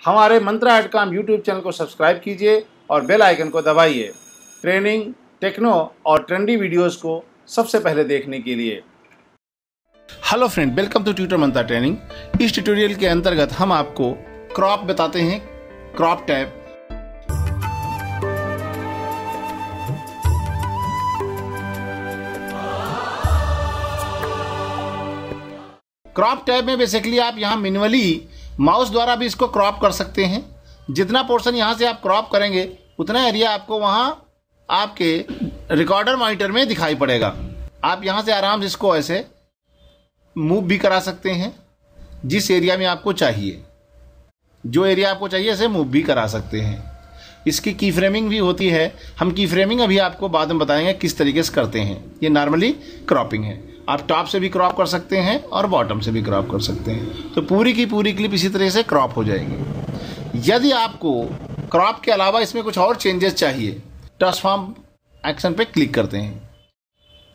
हमारे Mantra Edcom YouTube channel को subscribe कीजिए और बेल आइकन को दबाइए ट्रेनिंग, टेक्नो और ट्रेंडी वीडियोस को सबसे पहले देखने के लिए। Hello friend, welcome to tutor Mantra training. इस ट्यूटोरियल के अंतर्गत हम आपको क्रॉप बताते हैं, क्रॉप टैब। क्रॉप टैब में बेसिकली आप यहाँ मैन्युअली माउस द्वारा भी इसको क्रॉप कर सकते हैं। जितना पोर्शन यहाँ से आप क्रॉप करेंगे उतना एरिया आपको वहाँ आपके रिकॉर्डर मॉनिटर में दिखाई पड़ेगा। आप यहाँ से आराम से इसको ऐसे मूव भी करा सकते हैं, जिस एरिया में आपको चाहिए, जो एरिया आपको चाहिए ऐसे मूव भी करा सकते हैं। इसकी की फ्रेमिंग भी होती है। हम की फ्रेमिंग अभी आपको बाद में बताएंगे किस तरीके से करते हैं। ये नॉर्मली क्रॉपिंग है। आप टॉप से भी क्रॉप कर सकते हैं और बॉटम से भी क्रॉप कर सकते हैं, तो पूरी की पूरी क्लिप इसी तरह से क्रॉप हो जाएगी। यदि आपको क्रॉप के अलावा इसमें कुछ और चेंजेस चाहिए, ट्रांसफॉर्म एक्शन पे क्लिक करते हैं।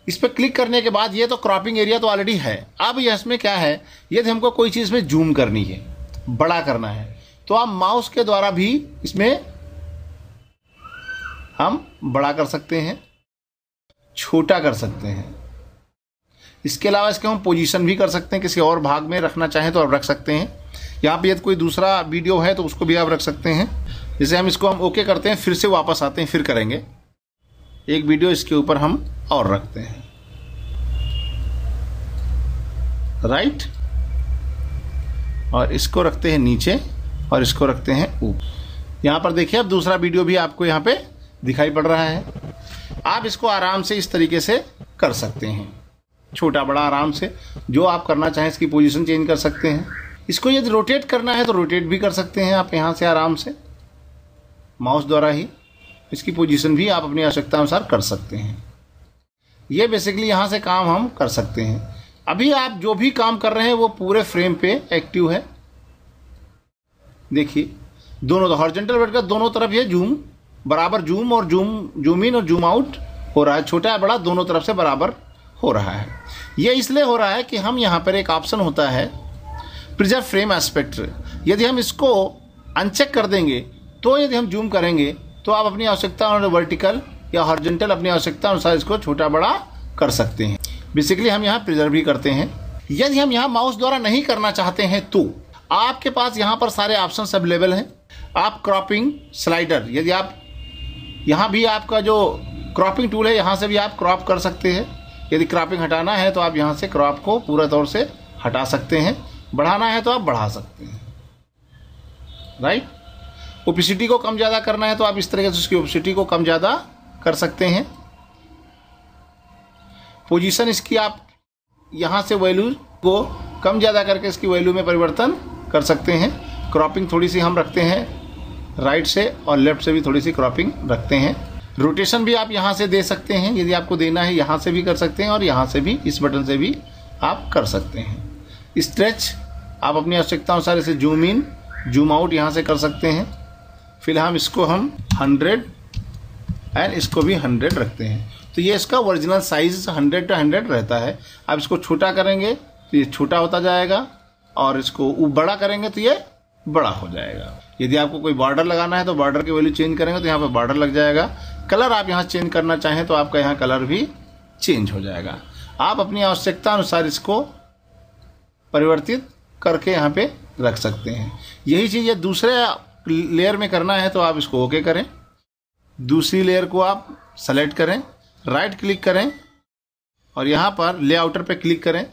इस पर क्लिक करने के बाद ये तो क्रॉपिंग एरिया तो ऑलरेडी है। अब ये इसमें क्या है, यदि हमको कोई चीज़ में जूम करनी है, बड़ा करना है, तो आप माउस के द्वारा भी इसमें हम बड़ा कर सकते हैं, छोटा कर सकते हैं। इसके अलावा इसके हम पोजीशन भी कर सकते हैं। किसी और भाग में रखना चाहें तो आप रख सकते हैं। यहाँ पे यदि कोई दूसरा वीडियो है तो उसको भी आप रख सकते हैं। जैसे हम इसको ओके करते हैं, फिर से वापस आते हैं, फिर करेंगे एक वीडियो इसके ऊपर हम और रखते हैं, राइट, और इसको रखते हैं नीचे और इसको रखते हैं ऊपर। यहाँ पर देखिए अब दूसरा वीडियो भी आपको यहाँ पे दिखाई पड़ रहा है। आप इसको आराम से इस तरीके से कर सकते हैं, छोटा बड़ा आराम से। जो आप करना चाहें इसकी पोजीशन चेंज कर सकते हैं। इसको यदि रोटेट करना है तो रोटेट भी कर सकते हैं आप यहाँ से आराम से माउस द्वारा ही। इसकी पोजीशन भी आप अपनी आवश्यकता अनुसार कर सकते हैं। ये बेसिकली यहाँ से काम हम कर सकते हैं। अभी आप जो भी काम कर रहे हैं वो पूरे फ्रेम पे एक्टिव है। देखिए दोनों हॉरिजॉन्टल बैठ कर दोनों तरफ ये जूम बराबर जूम और जूम इन और जूम आउट हो रहा है। छोटा या बड़ा दोनों तरफ से बराबर हो रहा है। ये इसलिए हो रहा है कि हम यहाँ पर एक ऑप्शन होता है प्रिजर्व फ्रेम एस्पेक्ट। यदि हम इसको अनचेक कर देंगे तो यदि हम जूम करेंगे तो आप अपनी आवश्यकता अनुसार वर्टिकल या हॉरिजॉन्टल अपनी आवश्यकता अनुसार इसको छोटा बड़ा कर सकते हैं। बेसिकली हम यहाँ प्रिजर्व भी करते हैं। यदि हम यहाँ माउस द्वारा नहीं करना चाहते हैं तो आपके पास यहाँ पर सारे ऑप्शन अवेलेबल हैं। आप क्रॉपिंग स्लाइडर, यदि आप यहाँ भी आपका जो क्रॉपिंग टूल है यहाँ से भी आप क्रॉप कर सकते हैं। यदि क्रॉपिंग हटाना है तो आप यहाँ से क्रॉप को पूरा तौर से हटा सकते हैं। बढ़ाना है तो आप बढ़ा सकते हैं, राइट। ओपेसिटी को कम ज़्यादा करना है तो आप इस तरीके से उसकी ओपेसिटी को कम ज़्यादा कर सकते हैं। पोजीशन इसकी आप यहाँ से वैल्यू को कम ज़्यादा करके इसकी वैल्यू में परिवर्तन कर सकते हैं। क्रॉपिंग थोड़ी सी हम रखते हैं राइट से और लेफ्ट से भी थोड़ी सी क्रॉपिंग रखते हैं। रोटेशन भी आप यहाँ से दे सकते हैं। यदि आपको देना है यहाँ से भी कर सकते हैं और यहाँ से भी, इस बटन से भी आप कर सकते हैं। स्ट्रेच आप अपनी आवश्यकता अनुसार इसे जूम इन जूम आउट यहाँ से कर सकते हैं। फिलहाल इसको हम 100 एंड इसको भी 100 रखते हैं। तो ये इसका ओरिजिनल साइज 100 to 100 रहता है। आप इसको छोटा करेंगे तो ये छोटा होता जाएगा और इसको बड़ा करेंगे तो ये बड़ा हो जाएगा। यदि आपको कोई बॉर्डर लगाना है तो बॉर्डर की वैल्यू चेंज करेंगे तो यहाँ पर बॉर्डर लग जाएगा। कलर आप यहाँ चेंज करना चाहें तो आपका यहाँ कलर भी चेंज हो जाएगा। आप अपनी आवश्यकता अनुसार इसको परिवर्तित करके यहाँ पे रख सकते हैं। यही चीज़ ये दूसरे लेयर में करना है तो आप इसको ओके करें। दूसरी लेयर को आप सेलेक्ट करें, राइट क्लिक करें और यहाँ पर लेआउटर पे क्लिक करें।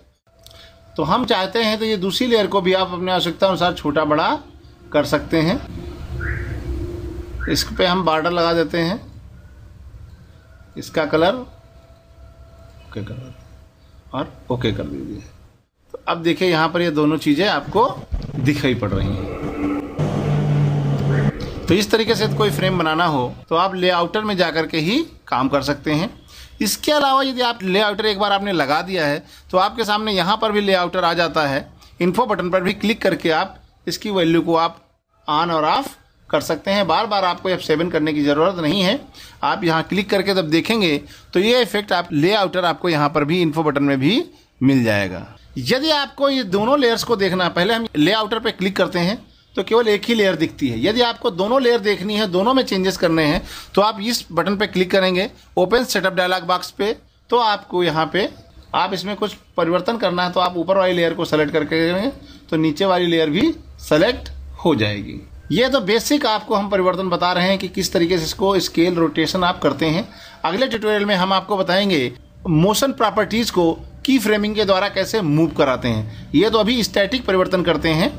तो हम चाहते हैं तो ये दूसरी लेयर को भी आप अपनी आवश्यकता अनुसार छोटा बड़ा कर सकते हैं। इस पे हम बॉर्डर लगा देते हैं। इसका कलर ओके कर और ओके कर दीजिए। तो अब देखिए यहाँ पर ये दोनों चीज़ें आपको दिखाई पड़ रही हैं। तो इस तरीके से कोई फ्रेम बनाना हो तो आप लेआउटर में जाकर के ही काम कर सकते हैं। इसके अलावा यदि आप लेआउटर एक बार आपने लगा दिया है तो आपके सामने यहाँ पर भी लेआउटर आ जाता है। इन्फो बटन पर भी क्लिक करके आप इसकी वैल्यू को आप ऑन और ऑफ कर सकते हैं। बार बार आपको F7 करने की ज़रूरत नहीं है। आप यहाँ क्लिक करके जब देखेंगे तो ये इफेक्ट आप लेआउटर आपको यहाँ पर भी इन्फो बटन में भी मिल जाएगा। यदि आपको ये दोनों लेयर्स को देखना है, पहले हम लेआउटर पे क्लिक करते हैं तो केवल एक ही लेयर दिखती है। यदि आपको दोनों लेयर देखनी है, दोनों में चेंजेस करने हैं, तो आप इस बटन पे क्लिक करेंगे ओपन सेटअप डायलॉग बॉक्स पे। तो आपको यहाँ पे आप इसमें कुछ परिवर्तन करना है तो आप ऊपर वाली लेयर को सेलेक्ट करके करेंगे तो नीचे वाली लेयर भी सेलेक्ट हो जाएगी। ये तो बेसिक आपको हम परिवर्तन बता रहे हैं कि किस तरीके से इसको स्केल रोटेशन आप करते हैं। अगले ट्यूटोरियल में हम आपको बताएंगे मोशन प्रॉपर्टीज को की फ्रेमिंग के द्वारा कैसे मूव कराते हैं। ये तो अभी स्टैटिक परिवर्तन करते हैं।